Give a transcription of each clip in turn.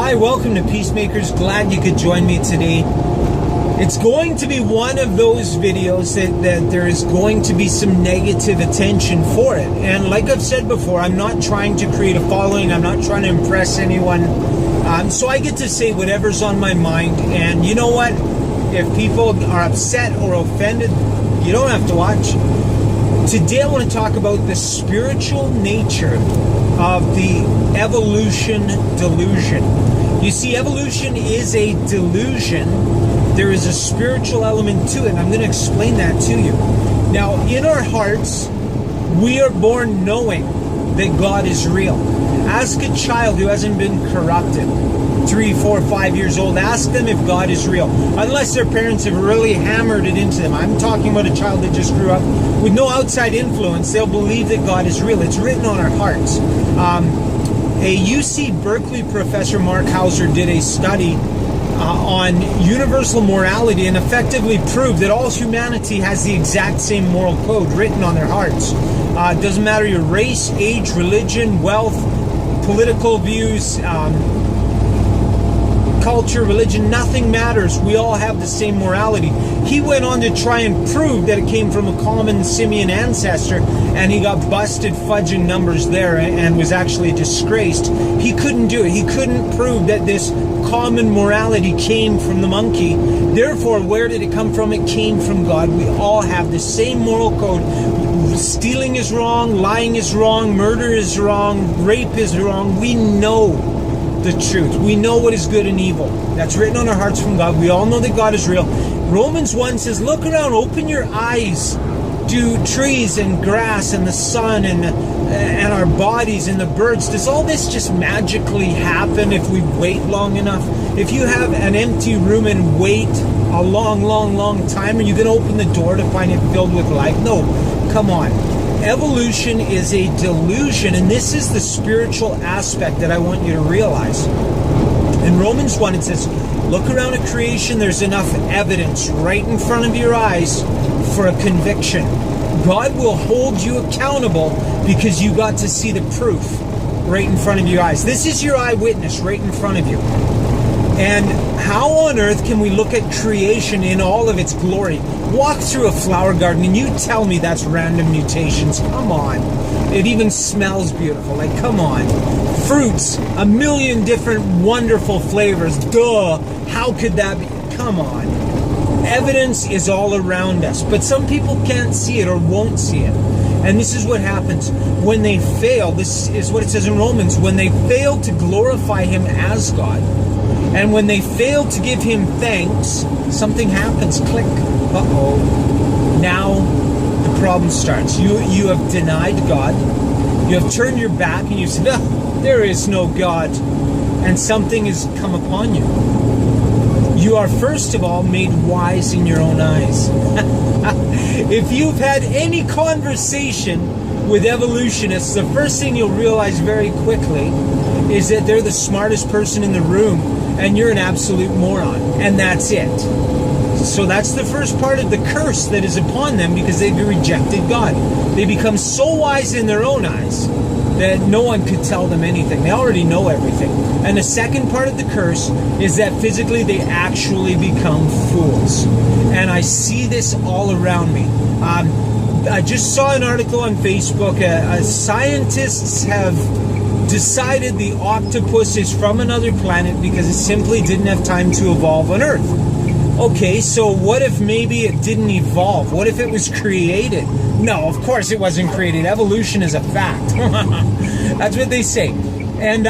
Hi, welcome to Peacemakers. Glad you could join me today. It's going to be one of those videos that there is going to be some negative attention for it. And like I've said before, I'm not trying to create a following. I'm not trying to impress anyone. So I get to say whatever's on my mind. And you know what? If people are upset or offended, you don't have to watch. Today I want to talk about the spiritual nature of the evolution delusion. You see, evolution is a delusion. There is a spiritual element to it, and I'm going to explain that to you. Now, in our hearts, we are born knowing that God is real. Ask a child who hasn't been corrupted, 3, 4, 5 years old, ask them if God is real. Unless their parents have really hammered it into them. I'm talking about a child that just grew up with no outside influence. They'll believe that God is real. It's written on our hearts. A UC Berkeley professor, Mark Hauser, did a study on universal morality and effectively proved that all humanity has the exact same moral code written on their hearts. It doesn't matter your race, age, religion, wealth, political views, culture, religion, nothing matters. We all have the same morality. He went on to try and prove that it came from a common simian ancestor, and he got busted fudging numbers there and was actually disgraced. He couldn't do it. He couldn't prove that this common morality came from the monkey. Therefore, where did it come from? It came from God. We all have the same moral code. Stealing is wrong, lying is wrong, murder is wrong, rape is wrong. We know the truth. We know what is good and evil. That's written on our hearts from God. We all know that God is real. Romans 1 says, look around, open your eyes. Do trees and grass and the sun and our bodies and the birds, does all this just magically happen if we wait long enough? If you have an empty room and wait a long time, are you going to open the door to find it filled with life? No, come on. Evolution is a delusion, and this is the spiritual aspect that I want you to realize. In Romans 1 it says, look around at creation, there's enough evidence right in front of your eyes for a conviction. God will hold you accountable because you got to see the proof right in front of your eyes. This is your eyewitness right in front of you. And how on earth can we look at creation in all of its glory? Walk through a flower garden and you tell me that's random mutations. Come on. It even smells beautiful. Like, come on. Fruits, a million different wonderful flavors. Duh. How could that be? Come on. Evidence is all around us, but some people can't see it or won't see it. And this is what happens when they fail. This is what it says in Romans. When they fail to glorify Him as God, and when they fail to give Him thanks, something happens. Click. Uh-oh. Now the problem starts. You have denied God. You have turned your back and you said, oh, there is no God. And something has come upon you. You are first of all made wise in your own eyes. If you've had any conversation with evolutionists, the first thing you'll realize very quickly is that they're the smartest person in the room and you're an absolute moron. And that's it. So that's the first part of the curse that is upon them because they've rejected God. They become so wise in their own eyes that no one could tell them anything. They already know everything. And the second part of the curse is that physically they actually become fools. And I see this all around me. I just saw an article on Facebook. Scientists have decided the octopus is from another planet because it simply didn't have time to evolve on Earth. Okay, so what if maybe it didn't evolve? What if it was created? No, of course it wasn't created. Evolution is a fact. That's what they say. And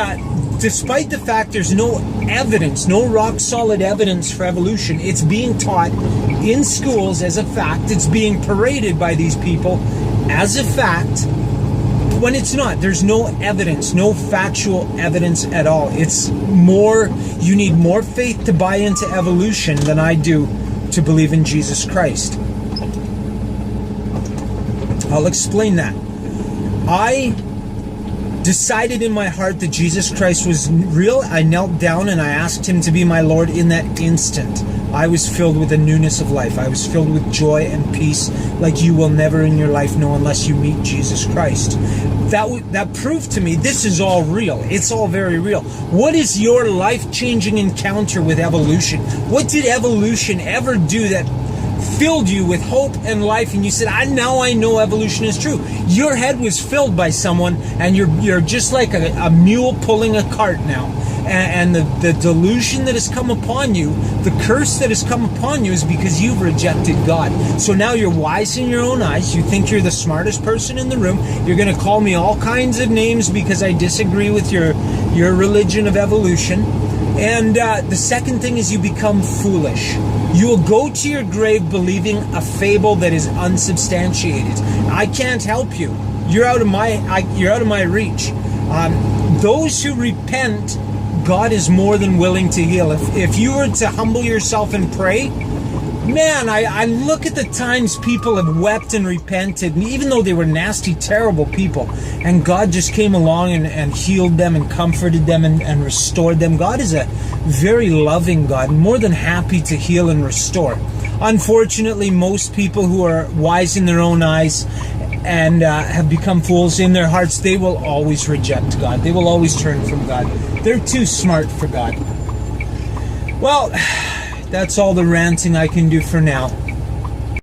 despite the fact there's no evidence, no rock solid evidence for evolution, it's being taught in schools as a fact. It's being paraded by these people as a fact when it's not. There's no evidence, no factual evidence at all. It's more, you need more faith to buy into evolution than I do to believe in Jesus Christ. I'll explain that. I decided in my heart that Jesus Christ was real, I knelt down and I asked him to be my Lord. In that instant, I was filled with a newness of life. I was filled with joy and peace like you will never in your life know unless you meet Jesus Christ. That proved to me this is all real. It's all very real. What is your life-changing encounter with evolution? What did evolution ever do that filled you with hope and life, and you said, now I know evolution is true? Your head was filled by someone, and you're just like a mule pulling a cart now. And the delusion that has come upon you, the curse that has come upon you, is because you've rejected God. So now you're wise in your own eyes. You think you're the smartest person in the room. You're going to call me all kinds of names because I disagree with your religion of evolution. And the second thing is you become foolish. You will go to your grave believing a fable that is unsubstantiated. I can't help you. You're out of my reach. Those who repent, God is more than willing to heal. If you were to humble yourself and pray, man, I look at the times people have wept and repented, and even though they were nasty, terrible people, and God just came along and healed them and comforted them and restored them. God is a very loving God, more than happy to heal and restore. Unfortunately, most people who are wise in their own eyes and have become fools in their hearts, they will always reject God. They will always turn from God. They're too smart for God. Well, that's all the ranting I can do for now.